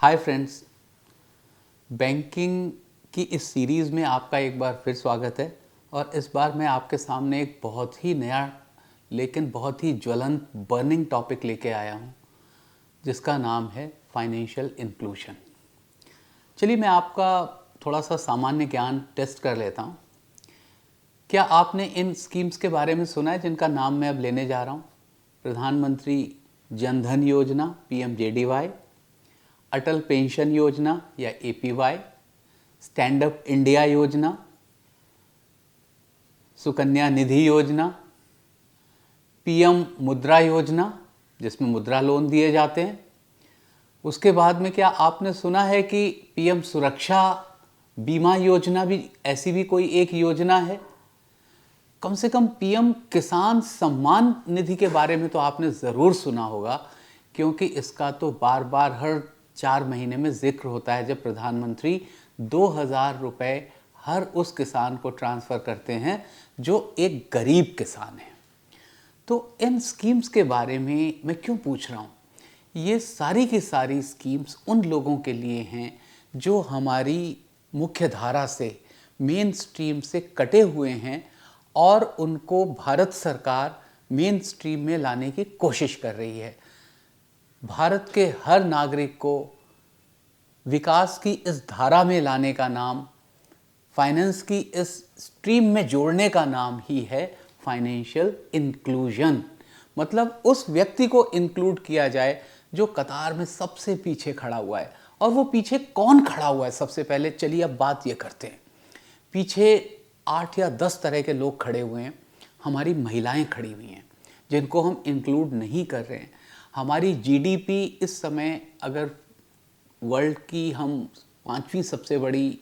Hi friends, banking की इस series में आपका एक बार फिर स्वागत है। और इस बार मैं आपके सामने एक बहुत ही नया लेकिन बहुत ही ज्वलंत बर्निंग टॉपिक लेके आया हूँ, जिसका नाम है फाइनेंशियल इंक्लूजन। चलिए मैं आपका थोड़ा सा सामान्य ज्ञान टेस्ट कर लेता हूँ। क्या आपने इन स्कीम्स के बारे में सुना है जिनका नाम मैं अब लेने जा रहा हूँ? प्रधानमंत्री जन धन योजना PMJDY, अटल पेंशन योजना या APY, स्टैंड अप इंडिया योजना, सुकन्या निधि योजना, PM मुद्रा योजना जिसमें मुद्रा लोन दिए जाते हैं। उसके बाद में क्या आपने सुना है कि PM सुरक्षा बीमा योजना भी ऐसी भी कोई एक योजना है? कम से कम PM किसान सम्मान निधि के बारे में तो आपने ज़रूर सुना होगा, क्योंकि इसका तो बार बार हर 4 महीने में जिक्र होता है जब प्रधानमंत्री 2000 रुपये हर उस किसान को ट्रांसफ़र करते हैं जो एक गरीब किसान है। तो इन स्कीम्स के बारे में मैं क्यों पूछ रहा हूँ? ये सारी की सारी स्कीम्स उन लोगों के लिए हैं जो हमारी मुख्य धारा से, मेन स्ट्रीम से कटे हुए हैं और उनको भारत सरकार मेन स्ट्रीम में लाने की कोशिश कर रही है। भारत के हर नागरिक को विकास की इस धारा में लाने का नाम, फाइनेंस की इस स्ट्रीम में जोड़ने का नाम ही है फाइनेंशियल इंक्लूजन। मतलब उस व्यक्ति को इंक्लूड किया जाए जो कतार में सबसे पीछे खड़ा हुआ है। और वो पीछे कौन खड़ा हुआ है? सबसे पहले चलिए अब बात ये करते हैं। पीछे 8 या 10 तरह के लोग खड़े हुए हैं। हमारी महिलाएं खड़ी हुई हैं जिनको हम इंक्लूड नहीं कर रहे हैं। हमारी GDP इस समय अगर वर्ल्ड की हम 5वीं सबसे बड़ी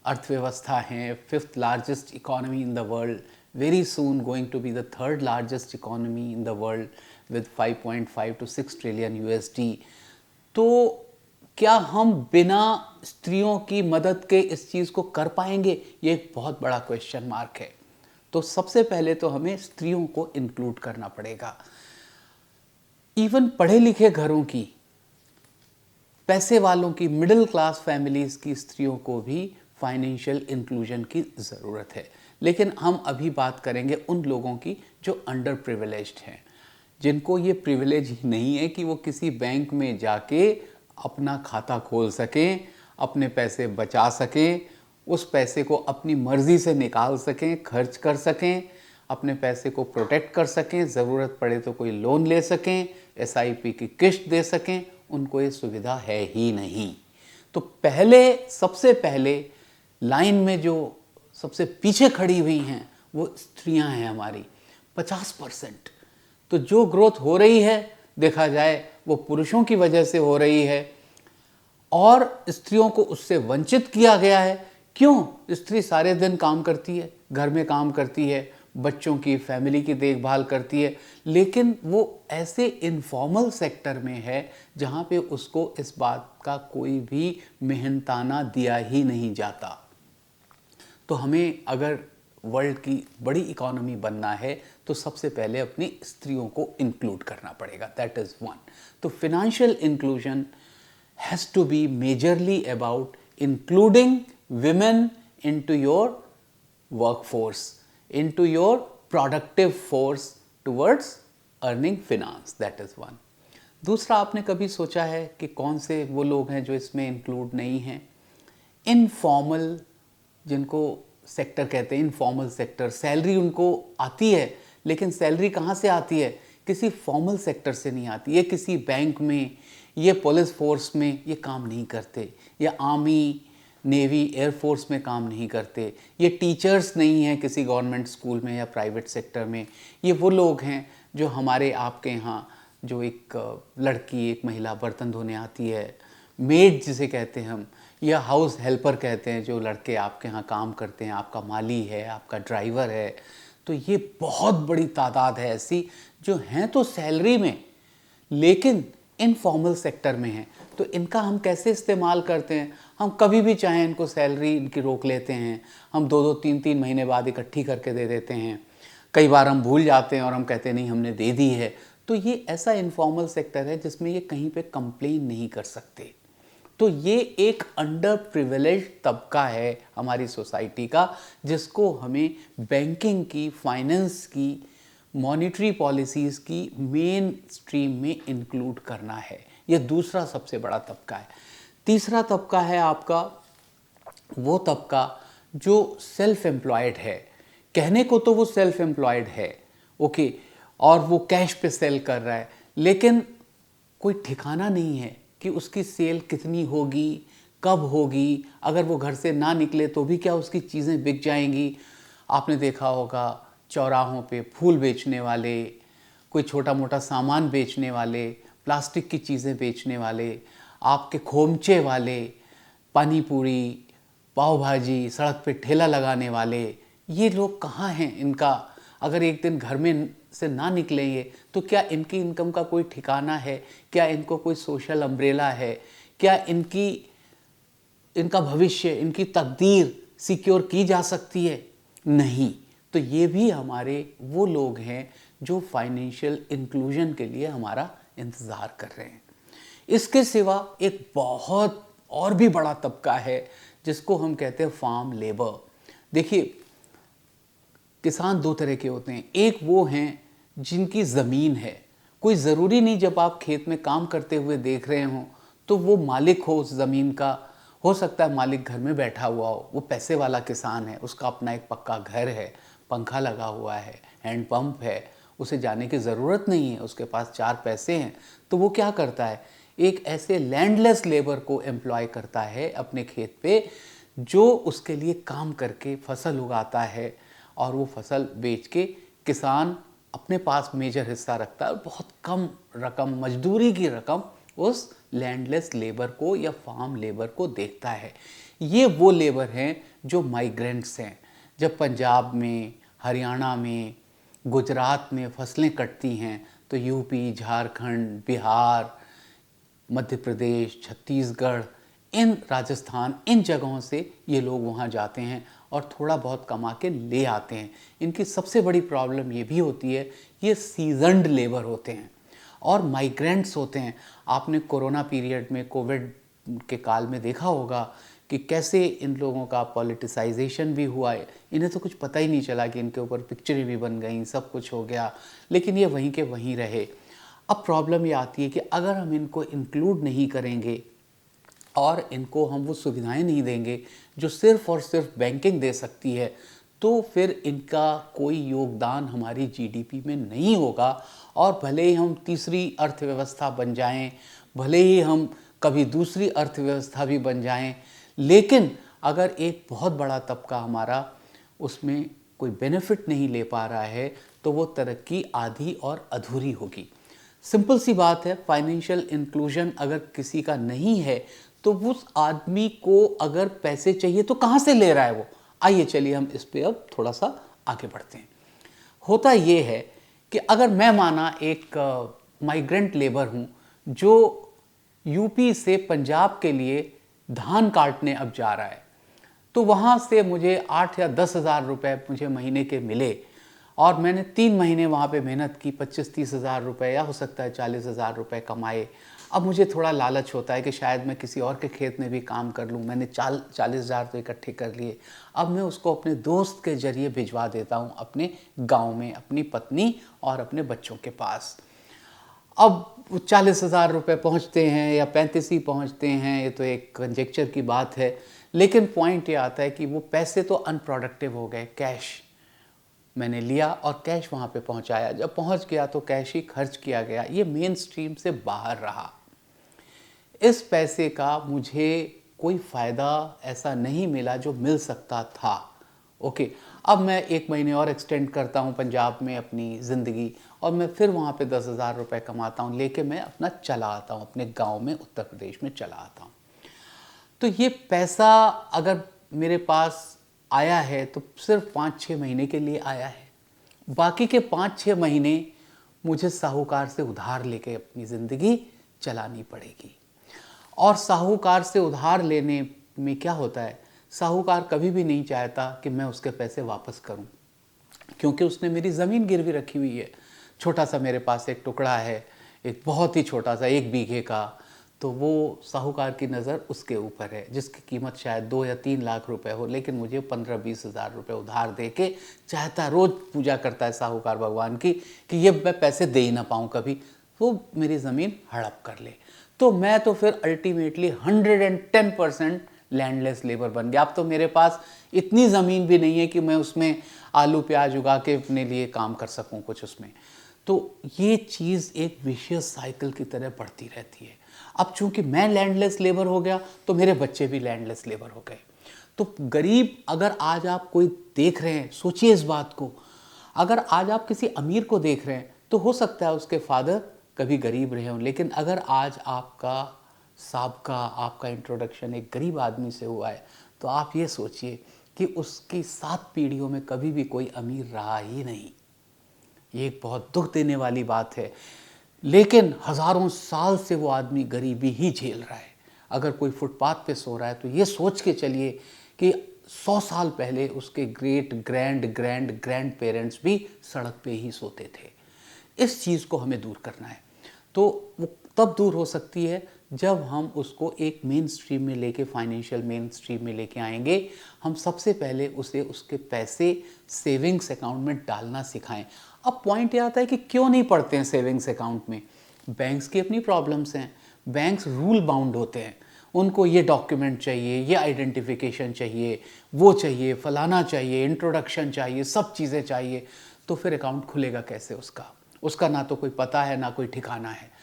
अर्थव्यवस्था हैं, 5th largest economy in the world, very soon going to be the 3rd largest economy in the world with 5.5 to 6 trillion USD। तो क्या हम बिना स्त्रियों की मदद के इस चीज़ को कर पाएंगे? ये एक बहुत बड़ा क्वेश्चन मार्क है। तो सबसे पहले तो हमें स्त्रियों को इंक्लूड करना पड़ेगा। इवन पढ़े लिखे घरों की, पैसे वालों की, मिडिल क्लास फैमिलीज की स्त्रियों को भी फाइनेंशियल इंक्लूजन की ज़रूरत है। लेकिन हम अभी बात करेंगे उन लोगों की जो अंडर प्रिविलेज्ड हैं, जिनको ये प्रिविलेज ही नहीं है कि वो किसी बैंक में जाके अपना खाता खोल सकें, अपने पैसे बचा सकें, उस पैसे को अपनी मर्ज़ी से निकाल सकें, खर्च कर सकें, अपने पैसे को प्रोटेक्ट कर सकें, ज़रूरत पड़े तो कोई लोन ले सकें, SIP की किश्त दे सकें। उनको ये सुविधा है ही नहीं। तो सबसे पहले लाइन में जो सबसे पीछे खड़ी हुई हैं वो स्त्रियां हैं हमारी, 50%। तो जो ग्रोथ हो रही है देखा जाए वो पुरुषों की वजह से हो रही है और स्त्रियों को उससे वंचित किया गया है। क्यों? स्त्री सारे दिन काम करती है, घर में काम करती है, बच्चों की, फैमिली की देखभाल करती है, लेकिन वो ऐसे इनफॉर्मल सेक्टर में है जहाँ पे उसको इस बात का कोई भी मेहनताना दिया ही नहीं जाता। तो हमें अगर वर्ल्ड की बड़ी इकोनॉमी बनना है तो सबसे पहले अपनी स्त्रियों को इंक्लूड करना पड़ेगा। That is one. तो financial inclusion has to be majorly about including women into your workforce, into your productive force towards earning finance. That is one. दूसरा, आपने कभी सोचा है कि कौन से वो लोग हैं जो इसमें इंक्लूड नहीं हैं? इनफॉर्मल, जिनको सेक्टर कहते हैं, इनफॉर्मल सेक्टर, सैलरी उनको आती है लेकिन सैलरी कहाँ से आती है? किसी फॉर्मल सेक्टर से नहीं आती। ये किसी बैंक में, ये पुलिस फोर्स में ये काम नहीं करते, या आर्मी, नेवी, एयरफोर्स में काम नहीं करते, ये टीचर्स नहीं हैं किसी गवर्नमेंट स्कूल में या प्राइवेट सेक्टर में। ये वो लोग हैं जो हमारे आपके यहाँ, जो एक लड़की, एक महिला बर्तन धोने आती है, मेड जिसे कहते हैं हम, या हाउस हेल्पर कहते हैं, जो लड़के आपके यहाँ काम करते हैं, आपका माली है, आपका ड्राइवर है। तो ये बहुत बड़ी तादाद है ऐसी जो हैं तो सैलरी में लेकिन इनफॉर्मल सेक्टर में हैं। तो इनका हम कैसे इस्तेमाल करते हैं? हम कभी भी चाहें इनको सैलरी इनकी रोक लेते हैं, हम 2-2, 3-3 महीने बाद इकट्ठी करके दे देते हैं। कई बार हम भूल जाते हैं और हम कहते हैं नहीं हमने दे दी है। तो ये ऐसा इनफॉर्मल सेक्टर है जिसमें ये कहीं पे कंप्लेन नहीं कर सकते। तो ये एक अंडर प्रिविलेज तबका है हमारी सोसाइटी का, जिसको हमें बैंकिंग की, फाइनेंस की, मॉनेटरी पॉलिसीज़ की मेन स्ट्रीम में इंक्लूड करना है। ये दूसरा सबसे बड़ा तबका है। तीसरा तबका है आपका वो तबका जो सेल्फ एम्प्लॉयड है। कहने को तो वो सेल्फ एम्प्लॉयड है, ओके, और वो कैश पे सेल कर रहा है, लेकिन कोई ठिकाना नहीं है कि उसकी सेल कितनी होगी, कब होगी। अगर वो घर से ना निकले तो भी क्या उसकी चीज़ें बिक जाएंगी। आपने देखा होगा चौराहों पे फूल बेचने वाले, कोई छोटा मोटा सामान बेचने वाले, प्लास्टिक की चीज़ें बेचने वाले, आपके खोमचे वाले, पानी पूरी, पाव भाजी, सड़क पे ठेला लगाने वाले, ये लोग कहाँ हैं? इनका अगर एक दिन घर में से ना निकलेंगे तो क्या इनकी इनकम का कोई ठिकाना है? क्या इनको कोई सोशल अम्ब्रेला है? क्या इनका भविष्य, इनकी तकदीर सिक्योर की जा सकती है? नहीं। तो ये भी हमारे वो लोग हैं जो फाइनेंशियल इंक्लूजन के लिए हमारा इंतज़ार कर रहे हैं। इसके सिवा एक बहुत और भी बड़ा तबका है जिसको हम कहते हैं फार्म लेबर। देखिए, किसान दो तरह के होते हैं। एक वो हैं जिनकी ज़मीन है, कोई ज़रूरी नहीं जब आप खेत में काम करते हुए देख रहे हों तो वो मालिक हो उस ज़मीन का। हो सकता है मालिक घर में बैठा हुआ हो, वो पैसे वाला किसान है, उसका अपना एक पक्का घर है, पंखा लगा हुआ है, हैंड पंप है, उसे जाने की ज़रूरत नहीं है, उसके पास चार पैसे हैं। तो वो क्या करता है, एक ऐसे लैंडलेस लेबर को एम्प्लॉय करता है अपने खेत पे, जो उसके लिए काम करके फसल उगाता है, और वो फसल बेच के किसान अपने पास मेजर हिस्सा रखता है और बहुत कम रकम, मजदूरी की रकम उस लैंडलेस लेबर को या फार्म लेबर को देखता है। ये वो लेबर हैं जो माइग्रेंट्स हैं। जब पंजाब में, हरियाणा में, गुजरात में फसलें कटती हैं तो यूपी, झारखंड, बिहार, मध्य प्रदेश, छत्तीसगढ़, राजस्थान, इन जगहों से ये लोग वहाँ जाते हैं और थोड़ा बहुत कमा के ले आते हैं। इनकी सबसे बड़ी प्रॉब्लम ये भी होती है, ये सीजन्ड लेबर होते हैं और माइग्रेंट्स होते हैं। आपने कोरोना पीरियड में, कोविड के काल में देखा होगा कि कैसे इन लोगों का पॉलिटिसाइजेशन भी हुआ है। इन्हें तो कुछ पता ही नहीं चला कि इनके ऊपर पिक्चरें भी बन गई, सब कुछ हो गया, लेकिन ये वहीं के वहीं रहे। अब प्रॉब्लम ये आती है कि अगर हम इनको इंक्लूड नहीं करेंगे और इनको हम वो सुविधाएं नहीं देंगे जो सिर्फ़ और सिर्फ बैंकिंग दे सकती है, तो फिर इनका कोई योगदान हमारी जीडीपी में नहीं होगा। और भले ही हम तीसरी अर्थव्यवस्था बन जाएं, भले ही हम कभी दूसरी अर्थव्यवस्था भी बन जाएं, लेकिन अगर एक बहुत बड़ा तबका हमारा उसमें कोई बेनिफिट नहीं ले पा रहा है तो वो तरक्की आधी और अधूरी होगी। सिंपल सी बात है, फाइनेंशियल इंक्लूजन अगर किसी का नहीं है तो उस आदमी को अगर पैसे चाहिए तो कहाँ से ले रहा है वो? आइए चलिए हम इस पे अब थोड़ा सा आगे बढ़ते हैं। होता ये है कि अगर मैं माना एक माइग्रेंट लेबर हूँ जो यूपी से पंजाब के लिए धान काटने अब जा रहा है, तो वहाँ से मुझे 8 या 10 हज़ार रुपये मुझे महीने के मिले और मैंने 3 महीने वहाँ पे मेहनत की, 25-30 हज़ार रुपये या हो सकता है 40 हज़ार रुपये कमाए। अब मुझे थोड़ा लालच होता है कि शायद मैं किसी और के खेत में भी काम कर लूँ। मैंने 40 हज़ार तो इकट्ठे कर लिए, अब मैं उसको अपने दोस्त के ज़रिए भिजवा देता हूँ अपने गाँव में, अपनी पत्नी और अपने बच्चों के पास। अब 40 हज़ार रुपये पहुँचते हैं या 35 ही पहुँचते हैं, ये तो एक कंजेक्चर की बात है, लेकिन पॉइंट ये आता है कि वो पैसे तो अनप्रोडक्टिव हो गए। कैश मैंने लिया और कैश वहाँ पे पहुँचाया, जब पहुँच गया तो कैश ही खर्च किया गया, ये मेन स्ट्रीम से बाहर रहा। इस पैसे का मुझे कोई फ़ायदा ऐसा नहीं मिला जो मिल सकता था। ओके, अब मैं 1 महीने और एक्सटेंड करता हूँ पंजाब में अपनी ज़िंदगी और मैं फिर वहाँ पे 10 हज़ार रुपये कमाता हूँ, लेके मैं अपना चला आता हूँ अपने गांव में, उत्तर प्रदेश में चला आता हूँ। तो ये पैसा अगर मेरे पास आया है तो सिर्फ 5-6 महीने के लिए आया है, बाकी के 5-6 महीने मुझे साहूकार से उधार लेके अपनी ज़िंदगी चलानी पड़ेगी। और साहूकार से उधार लेने में क्या होता है, साहूकार कभी भी नहीं चाहता कि मैं उसके पैसे वापस करूं, क्योंकि उसने मेरी ज़मीन गिरवी रखी हुई है। छोटा सा मेरे पास एक टुकड़ा है, एक बहुत ही छोटा सा 1 बीघे का, तो वो साहूकार की नज़र उसके ऊपर है जिसकी कीमत शायद 2 या 3 लाख रुपए हो, लेकिन मुझे 15-20 हज़ार रुपये उधार दे के चाहता, रोज़ पूजा करता है साहूकार भगवान की कि ये मैं पैसे दे ही ना पाऊँ कभी, वो मेरी ज़मीन हड़प कर ले। तो मैं तो फिर अल्टीमेटली 110% लैंडलेस लेबर बन गया। अब तो मेरे पास इतनी ज़मीन भी नहीं है कि मैं उसमें आलू प्याज उगा के अपने लिए काम कर सकूं कुछ उसमें। तो ये चीज़ एक विशियस साइकिल की तरह बढ़ती रहती है। अब चूंकि मैं लैंडलेस लेबर हो गया तो मेरे बच्चे भी लैंडलेस लेबर हो गए। तो गरीब, अगर आज आप कोई देख रहे हैं, सोचिए इस बात को, अगर आज आप किसी अमीर को देख रहे हैं तो हो सकता है उसके फादर कभी गरीब रहे हों, लेकिन अगर आज आपका इंट्रोडक्शन एक गरीब आदमी से हुआ है तो आप ये सोचिए कि उसकी 7 पीढ़ियों में कभी भी कोई अमीर रहा ही नहीं। ये एक बहुत दुख देने वाली बात है, लेकिन हज़ारों साल से वो आदमी गरीबी ही झेल रहा है। अगर कोई फुटपाथ पे सो रहा है तो ये सोच के चलिए कि 100 साल पहले उसके great grand grand grand parents भी सड़क पे ही सोते थे। इस चीज़ को हमें दूर करना है। तो वो तब दूर हो सकती है जब हम उसको एक मेन स्ट्रीम में लेके, फाइनेंशियल मेन स्ट्रीम में लेके आएंगे। हम सबसे पहले उसे उसके पैसे सेविंग्स अकाउंट में डालना सिखाएं। अब पॉइंट ये आता है कि क्यों नहीं पढ़ते हैं सेविंग्स अकाउंट में। बैंक्स की अपनी प्रॉब्लम्स हैं, बैंक्स रूल बाउंड होते हैं, उनको ये डॉक्यूमेंट चाहिए, ये आइडेंटिफिकेशन चाहिए, वो चाहिए, फलाना चाहिए, इंट्रोडक्शन चाहिए, सब चीज़ें चाहिए। तो फिर अकाउंट खुलेगा कैसे उसका ना तो कोई पता है ना कोई ठिकाना है।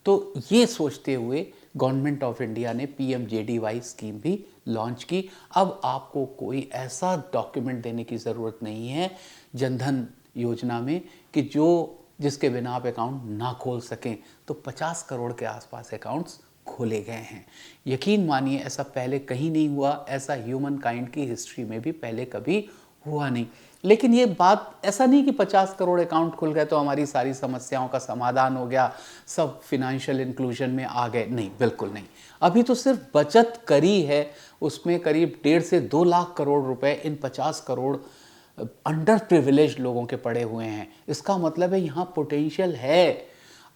तो ये सोचते हुए गवर्नमेंट ऑफ इंडिया ने PMJDY स्कीम भी लॉन्च की। अब आपको कोई ऐसा डॉक्यूमेंट देने की ज़रूरत नहीं है जनधन योजना में कि जिसके बिना आप अकाउंट ना खोल सकें। तो 50 करोड़ के आसपास अकाउंट्स खोले गए हैं। यकीन मानिए ऐसा पहले कहीं नहीं हुआ, ऐसा ह्यूमन काइंड की हिस्ट्री में भी पहले कभी हुआ नहीं। लेकिन ये बात ऐसा नहीं कि 50 करोड़ अकाउंट खुल गए तो हमारी सारी समस्याओं का समाधान हो गया, सब फिनेंशियल इंक्लूजन में आ गए। नहीं, बिल्कुल नहीं। अभी तो सिर्फ बचत करी है, उसमें करीब 1.5 से 2 लाख करोड़ रुपए इन 50 करोड़ अंडर प्रिविलेज लोगों के पड़े हुए हैं। इसका मतलब है यहाँ पोटेंशियल है।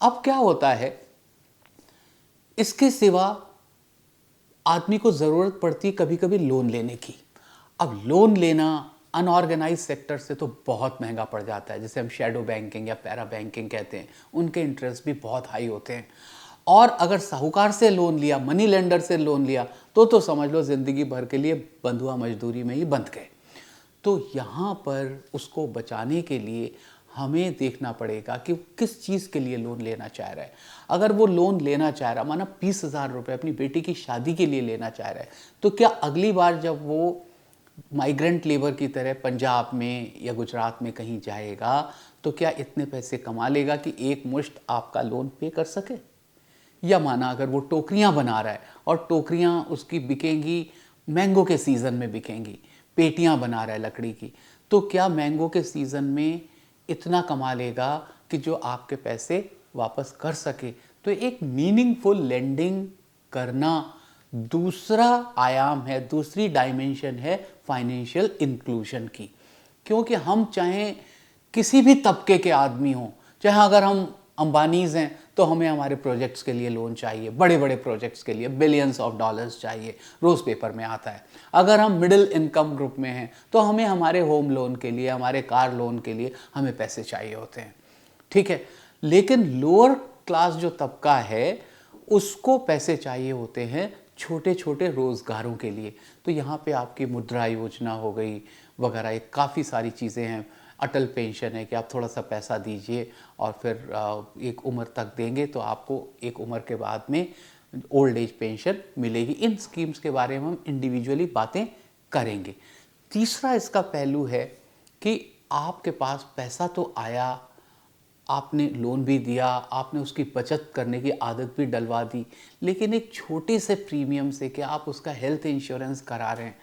अब क्या होता है, इसके सिवा आदमी को ज़रूरत पड़ती है कभी कभी लोन लेने की। अब लोन लेना अनऑर्गेनाइज सेक्टर से तो बहुत महंगा पड़ जाता है, जिसे हम शैडो बैंकिंग या पैरा बैंकिंग कहते हैं। उनके इंटरेस्ट भी बहुत हाई होते हैं। और अगर साहूकार से लोन लिया, मनी लेंडर से लोन लिया, तो समझ लो ज़िंदगी भर के लिए बंधुआ मजदूरी में ही बंध गए। तो यहाँ पर उसको बचाने के लिए हमें देखना पड़ेगा कि किस चीज़ के लिए लोन लेना चाह रहा है। अगर वो लोन लेना चाह रहा, माना 20,000 रुपये अपनी बेटी की शादी के लिए लेना चाह रहा है, तो क्या अगली बार जब वो माइग्रेंट लेबर की तरह पंजाब में या गुजरात में कहीं जाएगा तो क्या इतने पैसे कमा लेगा कि एक मुश्त आपका लोन पे कर सके? या माना अगर वो टोकरियां बना रहा है और टोकरियां उसकी बिकेंगी, मैंगो के सीज़न में बिकेंगी, पेटियां बना रहा है लकड़ी की, तो क्या मैंगो के सीज़न में इतना कमा लेगा कि जो आपके पैसे वापस कर सके? तो एक मीनिंगफुल लेंडिंग करना दूसरा आयाम है, दूसरी डायमेंशन है फाइनेंशियल इंक्लूजन की। क्योंकि हम चाहे किसी भी तबके के आदमी हों, चाहे अगर हम अंबानीज हैं तो हमें हमारे प्रोजेक्ट्स के लिए लोन चाहिए, बड़े बड़े प्रोजेक्ट्स के लिए बिलियंस ऑफ डॉलर्स चाहिए, रोज़ पेपर में आता है। अगर हम मिडिल इनकम ग्रुप में हैं तो हमें हमारे होम लोन के लिए, हमारे कार लोन के लिए हमें पैसे चाहिए होते हैं, ठीक है। लेकिन लोअर क्लास जो तबका है उसको पैसे चाहिए होते हैं छोटे छोटे रोज़गारों के लिए। तो यहाँ पे आपकी मुद्रा योजना हो गई वगैरह, एक काफ़ी सारी चीज़ें हैं। अटल पेंशन है कि आप थोड़ा सा पैसा दीजिए और फिर एक उम्र तक देंगे तो आपको एक उम्र के बाद में ओल्ड एज पेंशन मिलेगी। इन स्कीम्स के बारे में हम इंडिविजुअली बातें करेंगे। तीसरा इसका पहलू है कि आपके पास पैसा तो आया, आपने लोन भी दिया, आपने उसकी बचत करने की आदत भी डलवा दी, लेकिन एक छोटे से प्रीमियम से क्या आप उसका हेल्थ इंश्योरेंस करा रहे हैं?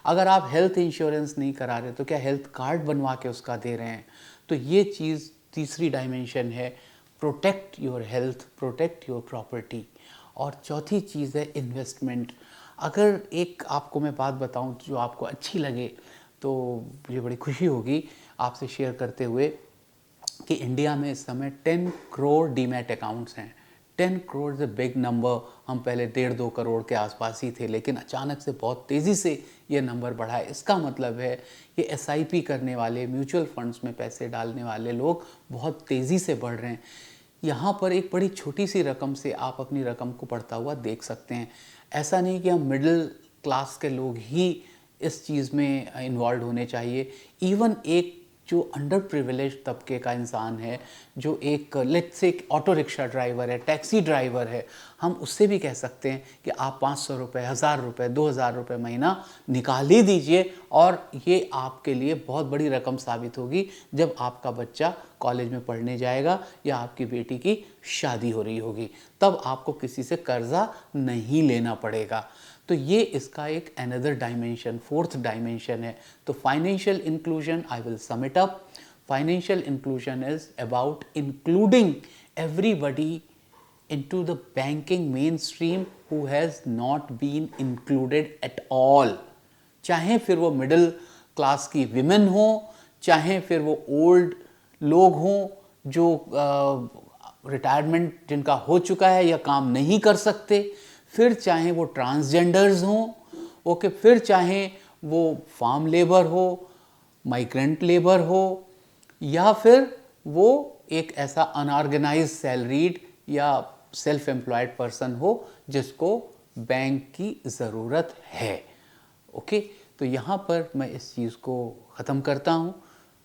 अगर आप हेल्थ इंश्योरेंस नहीं करा रहे तो क्या हेल्थ कार्ड बनवा के उसका दे रहे हैं? तो ये चीज़ तीसरी डायमेंशन है, protect your health, protect your property. और चौथी चीज़ है इन्वेस्टमेंट। अगर एक आपको मैं बात बताऊं जो आपको अच्छी लगे तो मुझे बड़ी खुशी होगी आपसे शेयर करते हुए कि इंडिया में इस समय 10 करोड़ डीमैट अकाउंट्स हैं। 10 crore is a big number. हम पहले 1.5-2 करोड़ के आसपास ही थे, लेकिन अचानक से बहुत तेज़ी से ये नंबर बढ़ा है। इसका मतलब है ये SIP करने वाले, म्यूचुअल फंड्स में पैसे डालने वाले लोग बहुत तेज़ी से बढ़ रहे हैं। यहाँ पर एक बड़ी छोटी सी रकम से आप अपनी रकम को बढ़ता हुआ देख सकते हैं। ऐसा नहीं कि हम मिडिल क्लास के लोग ही इस चीज़ में इन्वॉल्व होने चाहिए। इवन एक जो अंडर प्रिविलेज तबके का इंसान है, जो एक लेट्स से एक ऑटो रिक्शा ड्राइवर है, टैक्सी ड्राइवर है, हम उससे भी कह सकते हैं कि आप 500 रुपये, 1000 रुपये, 2000 रुपये महीना निकाल ही दीजिए, और ये आपके लिए बहुत बड़ी रकम साबित होगी जब आपका बच्चा कॉलेज में पढ़ने जाएगा या आपकी बेटी की शादी हो रही होगी। तब आपको किसी से कर्जा नहीं लेना पड़ेगा। तो ये इसका एक अनदर डायमेंशन, फोर्थ डायमेंशन है। तो financial inclusion, I will sum it up, financial inclusion is about including everybody into the banking mainstream who has not been included at all। चाहे फिर वो मिडिल क्लास की विमेन हो, चाहे फिर वो ओल्ड लोग हों जो रिटायरमेंट जिनका हो चुका है या काम नहीं कर सकते, फिर चाहे वो ट्रांसजेंडर्स हों, ओके, फिर चाहे वो फार्म लेबर हो, माइग्रेंट लेबर हो, या फिर वो एक ऐसा अनऑर्गेनाइज सैलरीड या सेल्फ एम्प्लॉयड पर्सन हो जिसको बैंक की ज़रूरत है। ओके, तो यहाँ पर मैं इस चीज़ को ख़त्म करता हूँ।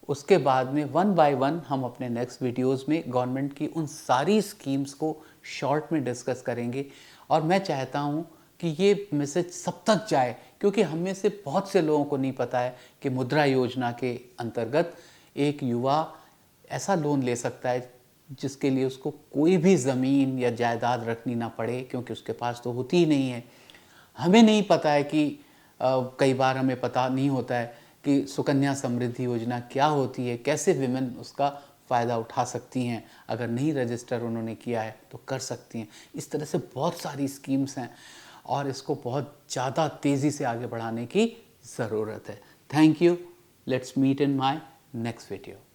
उसके बाद में वन बाय वन हम अपने नेक्स्ट वीडियोस में गवर्नमेंट की उन सारी स्कीम्स को शॉर्ट में डिस्कस करेंगे। और मैं चाहता हूँ कि ये मैसेज सब तक जाए, क्योंकि हम में से बहुत से लोगों को नहीं पता है कि मुद्रा योजना के अंतर्गत एक युवा ऐसा लोन ले सकता है जिसके लिए उसको कोई भी ज़मीन या जायदाद रखनी ना पड़े, क्योंकि उसके पास तो होती ही नहीं है। हमें नहीं पता है कि कई बार हमें पता नहीं होता है कि सुकन्या समृद्धि योजना क्या होती है, कैसे विमेन उसका फ़ायदा उठा सकती हैं। अगर नहीं रजिस्टर उन्होंने किया है तो कर सकती हैं। इस तरह से बहुत सारी स्कीम्स हैं और इसको बहुत ज़्यादा तेज़ी से आगे बढ़ाने की ज़रूरत है। Thank you. Let's meet in my next video.